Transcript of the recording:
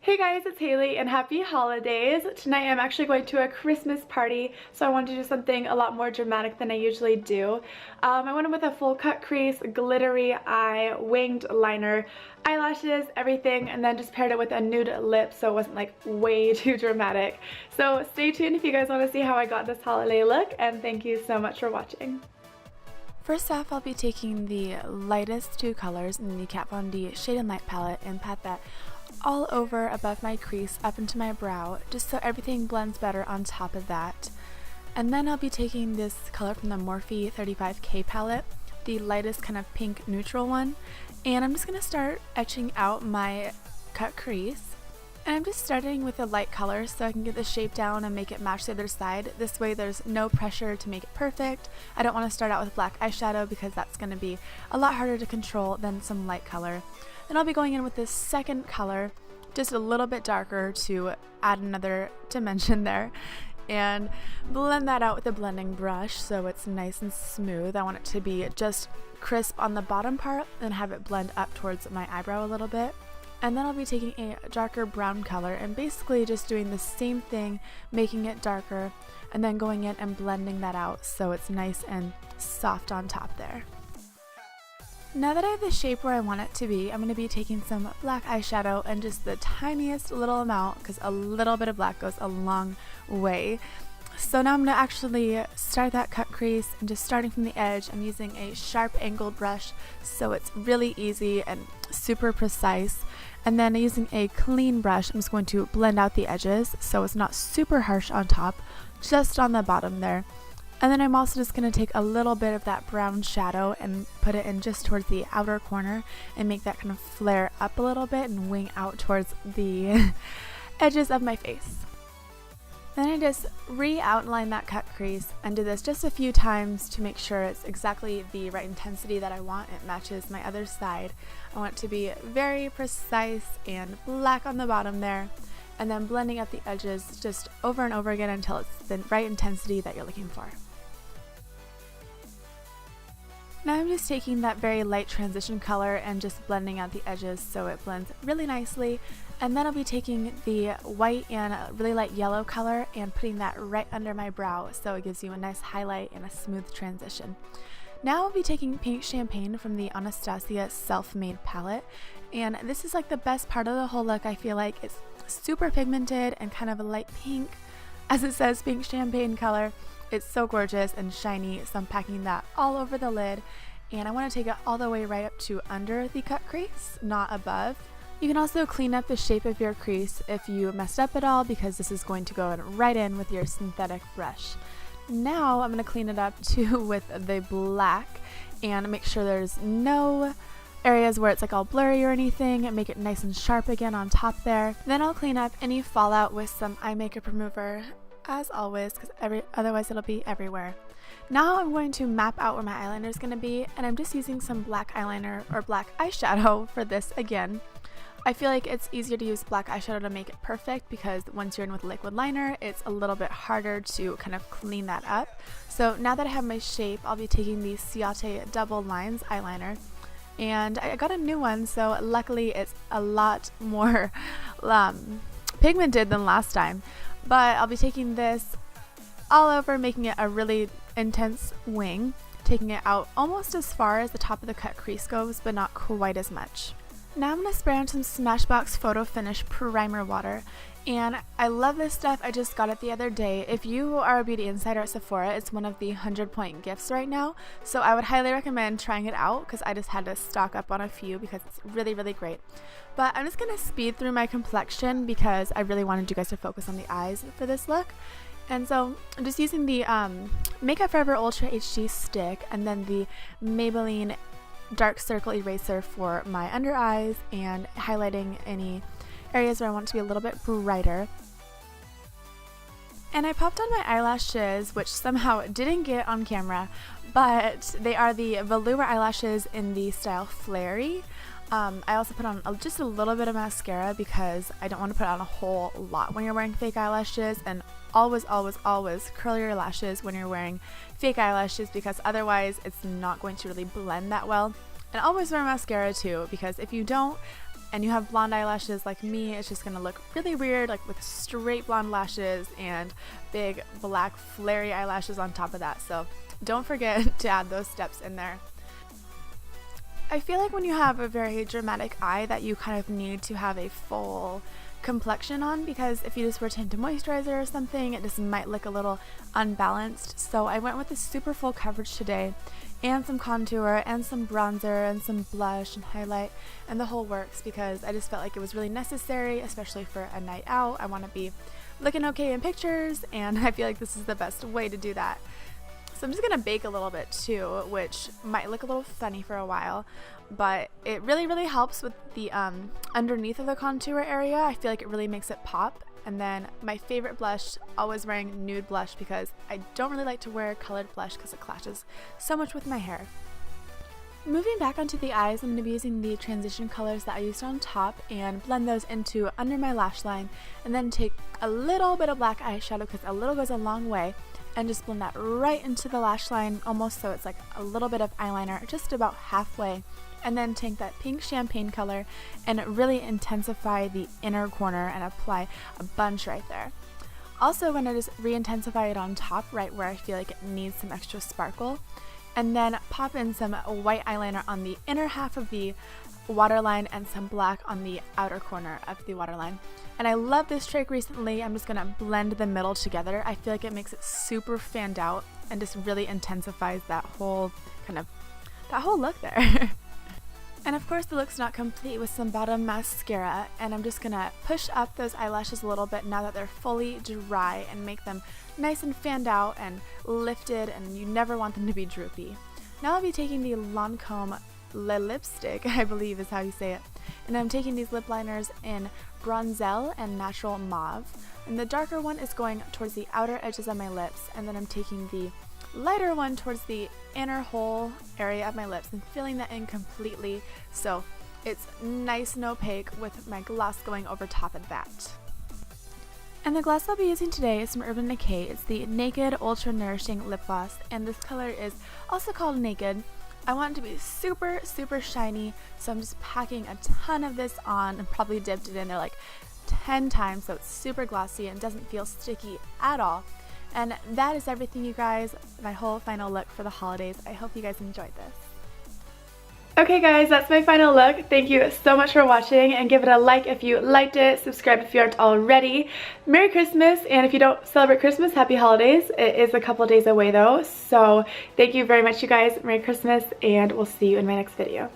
Hey guys, it's Haley and happy holidays. Tonight I'm actually going to a Christmas party, so I wanted to do something a lot more dramatic than I usually do. I went in with a full cut crease, glittery eye, winged liner, eyelashes, everything, and then just paired it with a nude lip so it wasn't like way too dramatic. So stay tuned if you guys want to see how I got this holiday look, and thank you so much for watching. First off, I'll be taking the lightest two colors in the Kat Von D Shade and Light palette and pat that all over above my crease up into my brow, just so everything blends better on top of that. And then I'll be taking this color from the Morphe 35K palette, the lightest kind of pink neutral one, and I'm just going to start etching out my cut crease. And I'm just starting with a light color so I can get the shape down and make it match the other side. This way there's no pressure to make it perfect. I don't want to start out with black eyeshadow because that's going to be a lot harder to control than some light color. Then I'll be going in with this second color, just a little bit darker to add another dimension there, and blend that out with a blending brush so it's nice and smooth. I want it to be just crisp on the bottom part and have it blend up towards my eyebrow a little bit. And then I'll be taking a darker brown color and basically just doing the same thing, making it darker, and then going in and blending that out so it's nice and soft on top there. Now that I have the shape where I want it to be, I'm going to be taking some black eyeshadow and just the tiniest little amount, because a little bit of black goes a long way. So now I'm going to actually start that cut crease, and just starting from the edge, I'm using a sharp angled brush so it's really easy and super precise. And then using a clean brush, I'm just going to blend out the edges so it's not super harsh on top, just on the bottom there. And then I'm also just going to take a little bit of that brown shadow and put it in just towards the outer corner and make that kind of flare up a little bit and wing out towards the edges of my face. Then I just re-outline that cut crease and do this just a few times to make sure it's exactly the right intensity that I want. It matches my other side. I want it to be very precise and black on the bottom there, and then blending up the edges just over and over again until it's the right intensity that you're looking for. Now I'm just taking that very light transition color and just blending out the edges so it blends really nicely. And then I'll be taking the white and really light yellow color and putting that right under my brow so it gives you a nice highlight and a smooth transition. Now I'll be taking Pink Champagne from the Anastasia Self-Made palette, and this is like the best part of the whole look. I feel like it's super pigmented and kind of a light pink, as it says, Pink Champagne color. It's so gorgeous and shiny, so I'm packing that all over the lid, and I want to take it all the way right up to under the cut crease, not above. You can also clean up the shape of your crease if you messed up at all, because this is going to go right in with your synthetic brush. Now I'm going to clean it up too with the black and make sure there's no areas where it's like all blurry or anything, and make it nice and sharp again on top there. Then I'll clean up any fallout with some eye makeup remover, as always, because otherwise it'll be everywhere. Now I'm going to map out where my eyeliner is going to be, and I'm just using some black eyeliner or black eyeshadow for this again. I feel like it's easier to use black eyeshadow to make it perfect, because once you're in with liquid liner, it's a little bit harder to kind of clean that up. So now that I have my shape, I'll be taking the Ciate Double Lines eyeliner, and I got a new one, so luckily it's a lot more pigmented than last time. But I'll be taking this all over, making it a really intense wing, taking it out almost as far as the top of the cut crease goes, but not quite as much. Now I'm going to spray on some Smashbox Photo Finish Primer Water, and I love this stuff. I just got it the other day. If you are a beauty insider at Sephora, it's one of the 100-point gifts right now, so I would highly recommend trying it out, because I just had to stock up on a few because it's really, really great. But I'm just going to speed through my complexion because I really wanted you guys to focus on the eyes for this look. And so I'm just using the Makeup Forever Ultra HD stick and then the Maybelline Dark Circle eraser for my under eyes and highlighting any areas where I want it to be a little bit brighter. And I popped on my eyelashes, which somehow didn't get on camera, but they are the Velour eyelashes in the style Flarey. I also put on just a little bit of mascara because I don't want to put on a whole lot when you're wearing fake eyelashes, and always, always, always curl your lashes when you're wearing fake eyelashes, because otherwise it's not going to really blend that well. And always wear mascara too, because if you don't, and you have blonde eyelashes like me, it's just gonna look really weird, like with straight blonde lashes and big black flary eyelashes on top of that. So don't forget to add those steps in there. I feel like when you have a very dramatic eye that you kind of need to have a full complexion on, because if you just were to tint a moisturizer or something, it just might look a little unbalanced. So I went with a super full coverage today, and some contour and some bronzer and some blush and highlight and the whole works, because I just felt like it was really necessary, especially for a night out. I want to be looking okay in pictures, and I feel like this is the best way to do that. So I'm just going to bake a little bit too, which might look a little funny for a while, but it really helps with the underneath of the contour area. I feel like it really makes it pop. And then my favorite blush, always wearing nude blush, because I don't really like to wear colored blush because it clashes so much with my hair. Moving back onto the eyes, I'm going to be using the transition colors that I used on top and blend those into under my lash line, and then take a little bit of black eyeshadow, because a little goes a long way, and just blend that right into the lash line, almost so it's like a little bit of eyeliner, just about halfway. And then take that pink champagne color and really intensify the inner corner and apply a bunch right there. Also going to just re-intensify it on top, right where I feel like it needs some extra sparkle. And then pop in some white eyeliner on the inner half of the waterline and some black on the outer corner of the waterline. And I love this trick recently. I'm just going to blend the middle together. I feel like it makes it super fanned out and just really intensifies that whole look there. And of course the look's not complete with some bottom mascara, and I'm just gonna push up those eyelashes a little bit now that they're fully dry and make them nice and fanned out and lifted, and you never want them to be droopy. Now I'll be taking the Lancome Lipstick, I believe is how you say it, and I'm taking these lip liners in Bronzelle and Natural Mauve, and the darker one is going towards the outer edges of my lips, and then I'm taking the lighter one towards the inner hole area of my lips and filling that in completely, so it's nice and opaque with my gloss going over top of that. And the gloss I'll be using today is from Urban Decay. It's the Naked Ultra Nourishing Lip Gloss, and this color is also called Naked. I want it to be super shiny, so I'm just packing a ton of this on and probably dipped it in there like 10 times, so it's super glossy and doesn't feel sticky at all. And that is everything, you guys, my whole final look for the holidays. I hope you guys enjoyed this. Okay guys, that's my final look. Thank you so much for watching, and give it a like if you liked it, subscribe if you aren't already. Merry Christmas, and if you don't celebrate Christmas, happy holidays. It is a couple days away though, so thank you very much, you guys. Merry Christmas, and we'll see you in my next video.